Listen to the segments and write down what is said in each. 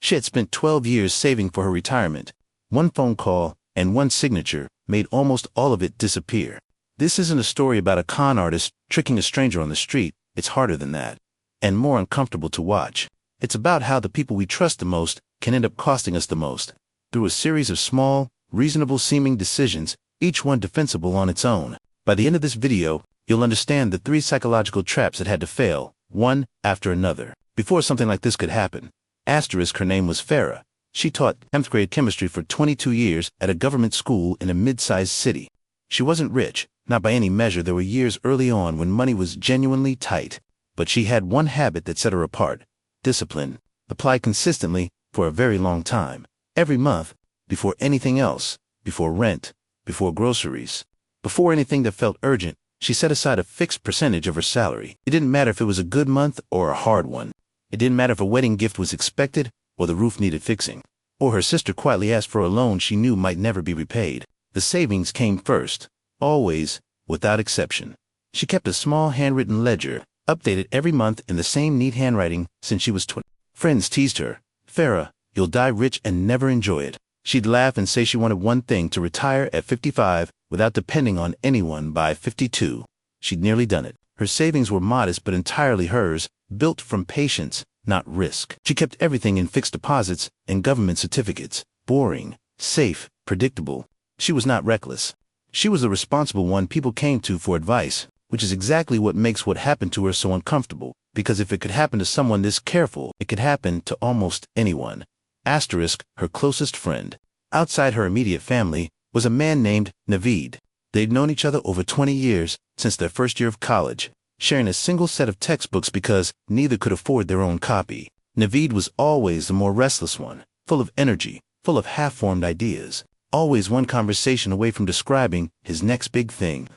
She had spent 12 years saving for her retirement. One phone call and one signature made almost all of it disappear. This isn't a story about a con artist tricking a stranger on the street. It's harder than that, and more uncomfortable to watch. It's about how the people we trust the most can end up costing us the most, through a series of small, reasonable-seeming decisions, each one defensible on its own. By the end of this video, you'll understand the 3 psychological traps that had to fail, one after another, before something like this could happen. Asterisk, her name was Farah. She taught 10th grade chemistry for 22 years at a government school in a mid-sized city. She wasn't rich, not by any measure. There were years early on when money was genuinely tight. But she had one habit that set her apart: discipline, applied consistently for a very long time. Every month, before anything else, before rent, before groceries, before anything that felt urgent, she set aside a fixed percentage of her salary. It didn't matter if it was a good month or a hard one. It didn't matter if a wedding gift was expected or the roof needed fixing, or her sister quietly asked for a loan she knew might never be repaid. The savings came first, always, without exception. She kept a small handwritten ledger, updated every month in the same neat handwriting since she was 20. Friends teased her, "Farah, you'll die rich and never enjoy it." She'd laugh and say she wanted one thing: to retire at 55 without depending on anyone by 52. She'd nearly done it. Her savings were modest but entirely hers, built from patience, not risk. She kept everything in fixed deposits and government certificates. Boring, safe, predictable. She was not reckless. She was the responsible one people came to for advice, which is exactly what makes what happened to her so uncomfortable, because if it could happen to someone this careful, it could happen to almost anyone. Asterisk, her closest friend, outside her immediate family, was a man named Naveed. They'd known each other over 20 years, since their first year of college, sharing a single set of textbooks because neither could afford their own copy. Naveed was always the more restless one, full of energy, full of half-formed ideas, always one conversation away from describing his next big thing.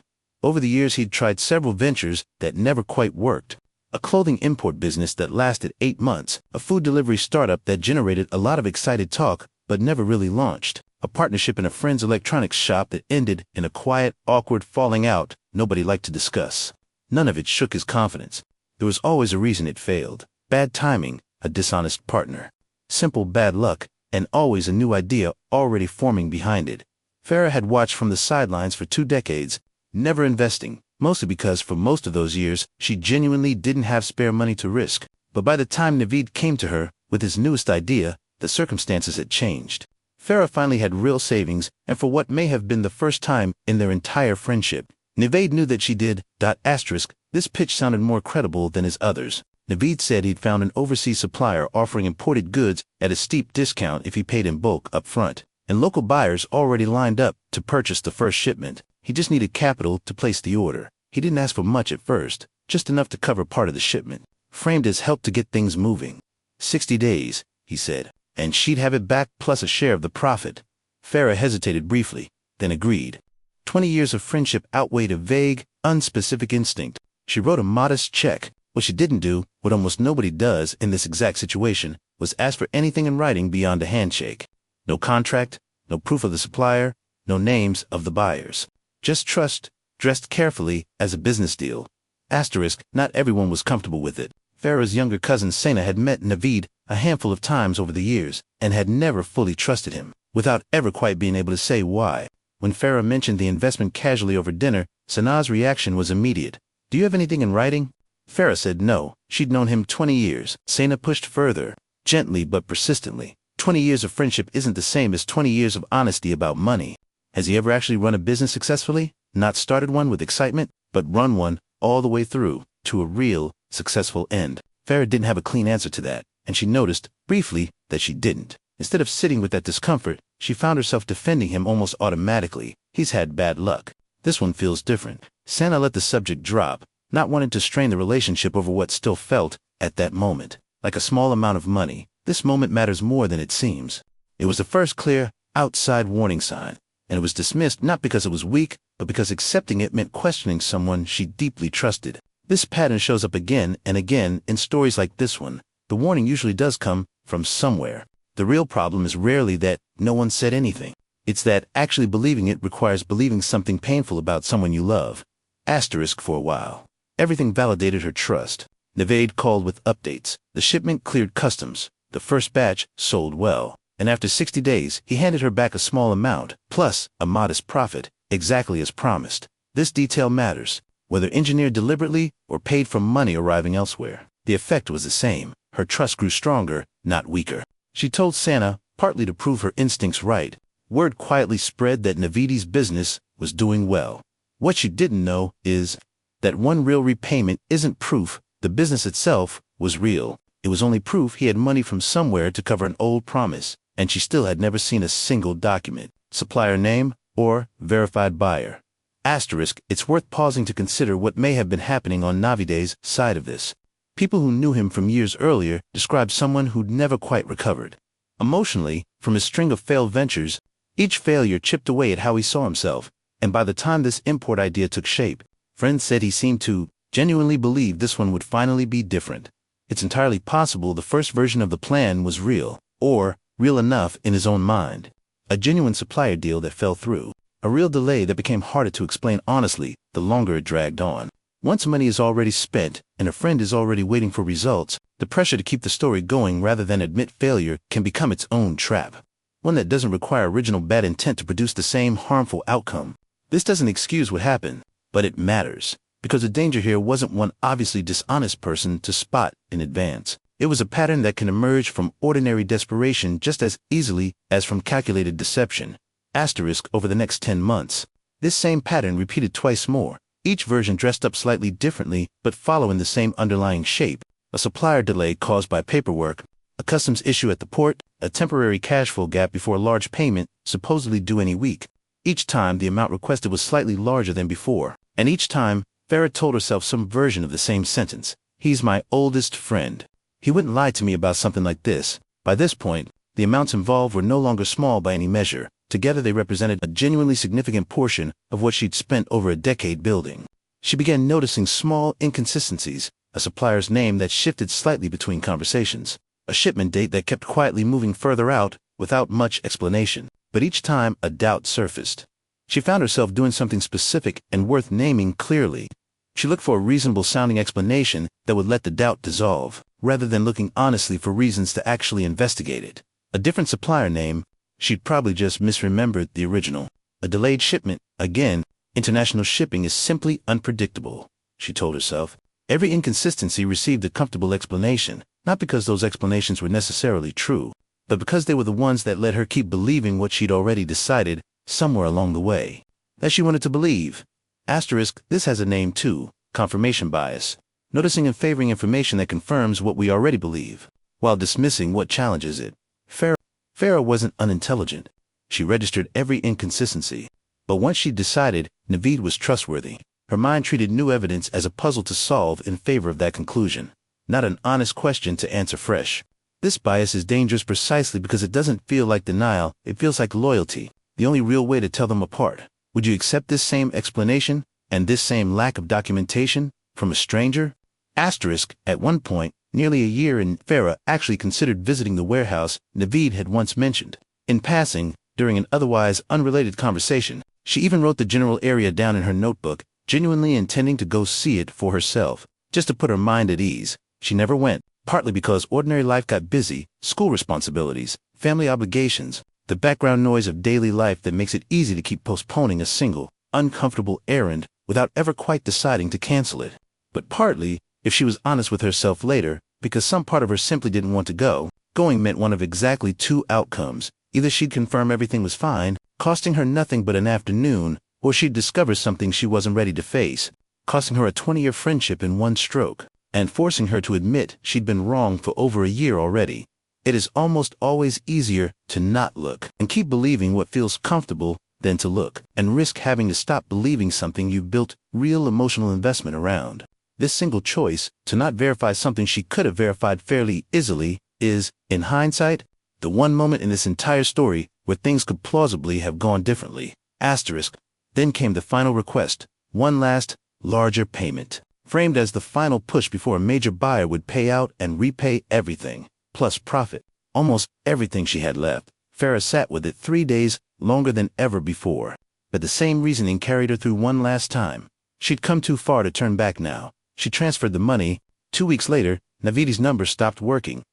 Over the years he'd tried several ventures that never quite worked. A clothing import business that lasted 8 months, a food delivery startup that generated a lot of excited talk but never really launched, a partnership in a friend's electronics shop that ended in a quiet, awkward falling out nobody liked to discuss. None of it shook his confidence. There was always a reason it failed: bad timing, a dishonest partner, simple bad luck, and always a new idea already forming behind it. Farah had watched from the sidelines for 2 decades, never investing, mostly because for most of those years she genuinely didn't have spare money to risk. But by the time Naveed came to her with his newest idea, the circumstances had changed. Farah finally had real savings, and for what may have been the first time in their entire friendship, Naveed knew that she did. Asterisk, this pitch sounded more credible than his others. Naveed said he'd found an overseas supplier offering imported goods at a steep discount if he paid in bulk up front, and local buyers already lined up to purchase the first shipment. He just needed capital to place the order. He didn't ask for much at first, just enough to cover part of the shipment, framed as help to get things moving. 60 days, he said, and she'd have it back plus a share of the profit. Farah hesitated briefly, then agreed. 20 years of friendship outweighed a vague, unspecific instinct. She wrote a modest check. What she didn't do, what almost nobody does in this exact situation, was ask for anything in writing beyond a handshake. No contract, no proof of the supplier, no names of the buyers. Just trust, dressed carefully as a business deal. Asterisk, not everyone was comfortable with it. Farah's younger cousin Sena had met Naveed a handful of times over the years and had never fully trusted him, without ever quite being able to say why. When Farah mentioned the investment casually over dinner, Sena's reaction was immediate. "Do you have anything in writing?" Farah said no. She'd known him 20 years. Sena pushed further, gently but persistently. 20 years of friendship isn't the same as 20 years of honesty about money. Has he ever actually run a business successfully? Not started one with excitement, but run one all the way through to a real, successful end? Farah didn't have a clean answer to that, and she noticed, briefly, that she didn't. Instead of sitting with that discomfort, she found herself defending him almost automatically. He's had bad luck. This one feels different. Sena let the subject drop, not wanting to strain the relationship over what still felt, at that moment, like a small amount of money. This moment matters more than it seems. It was the first clear, outside warning sign, and it was dismissed not because it was weak, but because accepting it meant questioning someone she deeply trusted. This pattern shows up again and again in stories like this one. The warning usually does come from somewhere. The real problem is rarely that no one said anything. It's that actually believing it requires believing something painful about someone you love. Asterisk, for a while, everything validated her trust. Naveed called with updates. The shipment cleared customs. The first batch sold well, and after 60 days, he handed her back a small amount, plus a modest profit, exactly as promised. This detail matters. Whether engineered deliberately or paid from money arriving elsewhere, the effect was the same. Her trust grew stronger, not weaker. She told Santa, partly to prove her instincts right. Word quietly spread that Navidi's business was doing well. What she didn't know is that one real repayment isn't proof the business itself was real. It was only proof he had money from somewhere to cover an old promise, and she still had never seen a single document, supplier name, or verified buyer. Asterisk, it's worth pausing to consider what may have been happening on Navide's side of this. People who knew him from years earlier described someone who'd never quite recovered. Emotionally, from his string of failed ventures, each failure chipped away at how he saw himself, and by the time this import idea took shape, friends said he seemed to genuinely believe this one would finally be different. It's entirely possible the first version of the plan was real, or real enough in his own mind. A genuine supplier deal that fell through. A real delay that became harder to explain honestly the longer it dragged on. Once money is already spent and a friend is already waiting for results, the pressure to keep the story going rather than admit failure can become its own trap. One that doesn't require original bad intent to produce the same harmful outcome. This doesn't excuse what happened, but it matters, because the danger here wasn't one obviously dishonest person to spot in advance. It was a pattern that can emerge from ordinary desperation just as easily as from calculated deception. Asterisk over the next 10 months. This same pattern repeated twice more, each version dressed up slightly differently but following the same underlying shape. A supplier delay caused by paperwork, a customs issue at the port, a temporary cash flow gap before a large payment, supposedly due any week. Each time the amount requested was slightly larger than before, and each time Farah told herself some version of the same sentence. He's my oldest friend. He wouldn't lie to me about something like this. By this point, the amounts involved were no longer small by any measure. Together they represented a genuinely significant portion of what she'd spent over a decade building. She began noticing small inconsistencies, a supplier's name that shifted slightly between conversations, a shipment date that kept quietly moving further out without much explanation. But each time a doubt surfaced. She found herself doing something specific and worth naming clearly. She looked for a reasonable-sounding explanation that would let the doubt dissolve, rather than looking honestly for reasons to actually investigate it. A different supplier name, she'd probably just misremembered the original. A delayed shipment, again, international shipping is simply unpredictable, she told herself. Every inconsistency received a comfortable explanation, not because those explanations were necessarily true, but because they were the ones that let her keep believing what she'd already decided somewhere along the way that she wanted to believe. Asterisk, this has a name too, confirmation bias. Noticing and favoring information that confirms what we already believe, while dismissing what challenges it. Farah wasn't unintelligent. She registered every inconsistency. But once she'd decided Navid was trustworthy, her mind treated new evidence as a puzzle to solve in favor of that conclusion, not an honest question to answer fresh. This bias is dangerous precisely because it doesn't feel like denial, it feels like loyalty, the only real way to tell them apart. Would you accept this same explanation, and this same lack of documentation, from a stranger? Asterisk, at one point, nearly a year in, Farah actually considered visiting the warehouse Navid had once mentioned. In passing, during an otherwise unrelated conversation, she even wrote the general area down in her notebook, genuinely intending to go see it for herself, just to put her mind at ease. She never went, partly because ordinary life got busy, school responsibilities, family obligations, the background noise of daily life that makes it easy to keep postponing a single, uncomfortable errand without ever quite deciding to cancel it. But partly, if she was honest with herself later, because some part of her simply didn't want to go. Going meant one of exactly two outcomes. Either she'd confirm everything was fine, costing her nothing but an afternoon, or she'd discover something she wasn't ready to face, costing her a 20-year friendship in one stroke, and forcing her to admit she'd been wrong for over a year already. It is almost always easier to not look and keep believing what feels comfortable than to look and risk having to stop believing something you've built real emotional investment around. This single choice, to not verify something she could have verified fairly easily, is, in hindsight, the one moment in this entire story where things could plausibly have gone differently. Asterisk. Then came the final request, one last, larger payment, framed as the final push before a major buyer would pay out and repay everything, plus profit, almost everything she had left. Farah sat with it 3 days, longer than ever before. But the same reasoning carried her through one last time. She'd come too far to turn back now. She transferred the money. 2 weeks later, Navidi's number stopped working.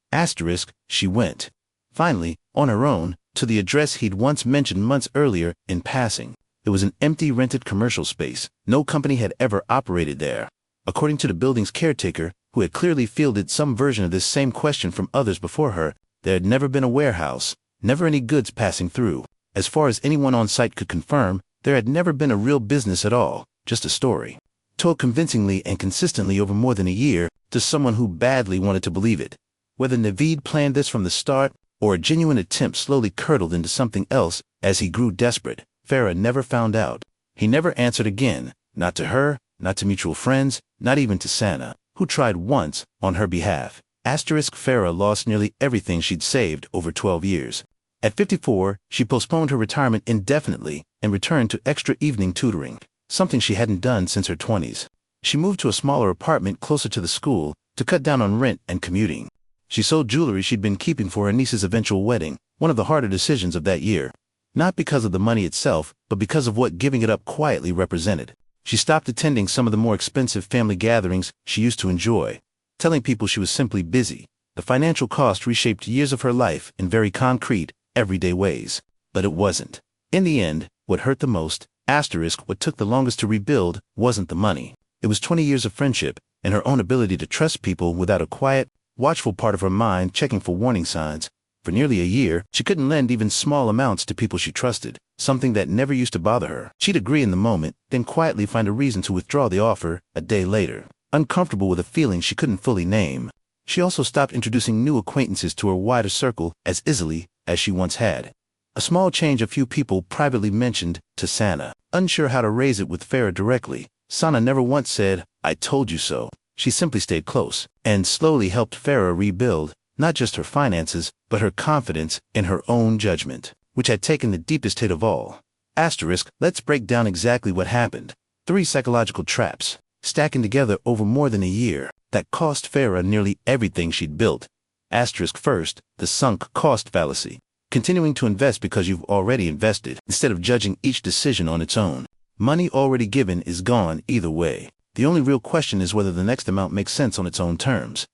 She went. Finally, on her own, to the address he'd once mentioned months earlier in passing. It was an empty rented commercial space. No company had ever operated there. According to the building's caretaker, who had clearly fielded some version of this same question from others before her, there had never been a warehouse, never any goods passing through. As far as anyone on site could confirm, there had never been a real business at all, just a story. Told convincingly and consistently over more than a year to someone who badly wanted to believe it. Whether Naveed planned this from the start, or a genuine attempt slowly curdled into something else as he grew desperate, Farah never found out. He never answered again, not to her, not to mutual friends, not even to Sana, who tried once on her behalf. Farah lost nearly everything she'd saved over 12 years. At 54, she postponed her retirement indefinitely and returned to extra evening tutoring, something she hadn't done since her 20s. She moved to a smaller apartment closer to the school to cut down on rent and commuting. She sold jewelry she'd been keeping for her niece's eventual wedding, one of the harder decisions of that year. Not because of the money itself, but because of what giving it up quietly represented. She stopped attending some of the more expensive family gatherings she used to enjoy, telling people she was simply busy. The financial cost reshaped years of her life in very concrete, everyday ways. But it wasn't. In the end, what hurt the most, what took the longest to rebuild, wasn't the money. It was 20 years of friendship and her own ability to trust people without a quiet, watchful part of her mind checking for warning signs. For nearly a year, she couldn't lend even small amounts to people she trusted, something that never used to bother her. She'd agree in the moment, then quietly find a reason to withdraw the offer a day later, uncomfortable with a feeling she couldn't fully name. She also stopped introducing new acquaintances to her wider circle as easily as she once had. A small change a few people privately mentioned to Sana. Unsure how to raise it with Farah directly, Sana never once said, "I told you so." She simply stayed close and slowly helped Farah rebuild not just her finances, but her confidence in her own judgment, which had taken the deepest hit of all. Let's break down exactly what happened. 3 psychological traps, stacking together over more than a year, that cost Farah nearly everything she'd built. First, the sunk cost fallacy. Continuing to invest because you've already invested, instead of judging each decision on its own. Money already given is gone either way. The only real question is whether the next amount makes sense on its own terms.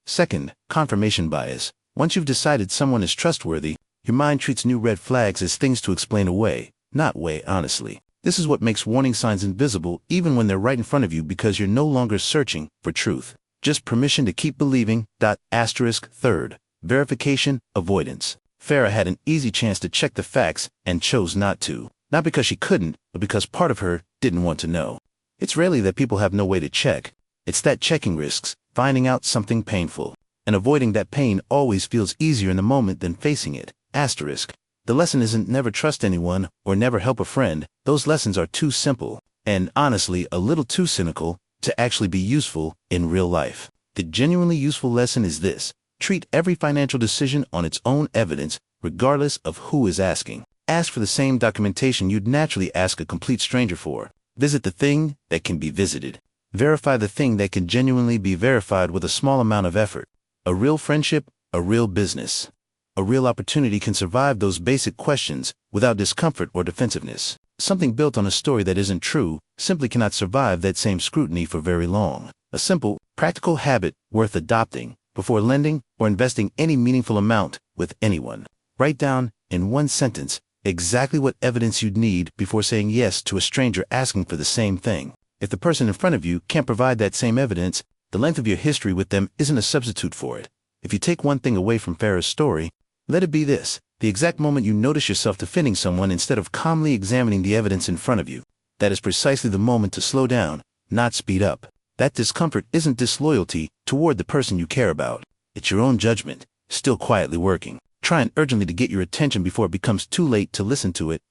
Second, confirmation bias. Once you've decided someone is trustworthy, your mind treats new red flags as things to explain away, not weigh honestly. This is what makes warning signs invisible even when they're right in front of you because you're no longer searching for truth. Just permission to keep believing. Third, verification avoidance. Farah had an easy chance to check the facts and chose not to. Not because she couldn't, but because part of her didn't want to know. It's rarely that people have no way to check. It's that checking risks finding out something painful. And avoiding that pain always feels easier in the moment than facing it. The lesson isn't never trust anyone or never help a friend. Those lessons are too simple, and honestly a little too cynical, to actually be useful in real life. The genuinely useful lesson is this: treat every financial decision on its own evidence, regardless of who is asking. Ask for the same documentation you'd naturally ask a complete stranger for. Visit the thing that can be visited. Verify the thing that can genuinely be verified with a small amount of effort. A real friendship, a real business, a real opportunity can survive those basic questions without discomfort or defensiveness. Something built on a story that isn't true simply cannot survive that same scrutiny for very long. A simple, practical habit worth adopting before lending or investing any meaningful amount with anyone. Write down, in one sentence, exactly what evidence you'd need before saying yes to a stranger asking for the same thing. If the person in front of you can't provide that same evidence, the length of your history with them isn't a substitute for it. If you take one thing away from Farah's story, let it be this: the exact moment you notice yourself defending someone instead of calmly examining the evidence in front of you. That is precisely the moment to slow down, not speed up. That discomfort isn't disloyalty toward the person you care about. It's your own judgment, still quietly working, trying urgently to get your attention before it becomes too late to listen to it.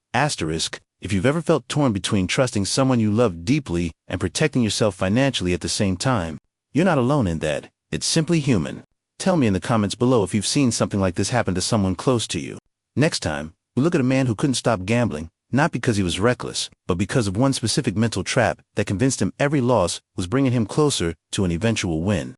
If you've ever felt torn between trusting someone you love deeply and protecting yourself financially at the same time, you're not alone in that. It's simply human. Tell me in the comments below if you've seen something like this happen to someone close to you. Next time, we look at a man who couldn't stop gambling, not because he was reckless, but because of one specific mental trap that convinced him every loss was bringing him closer to an eventual win.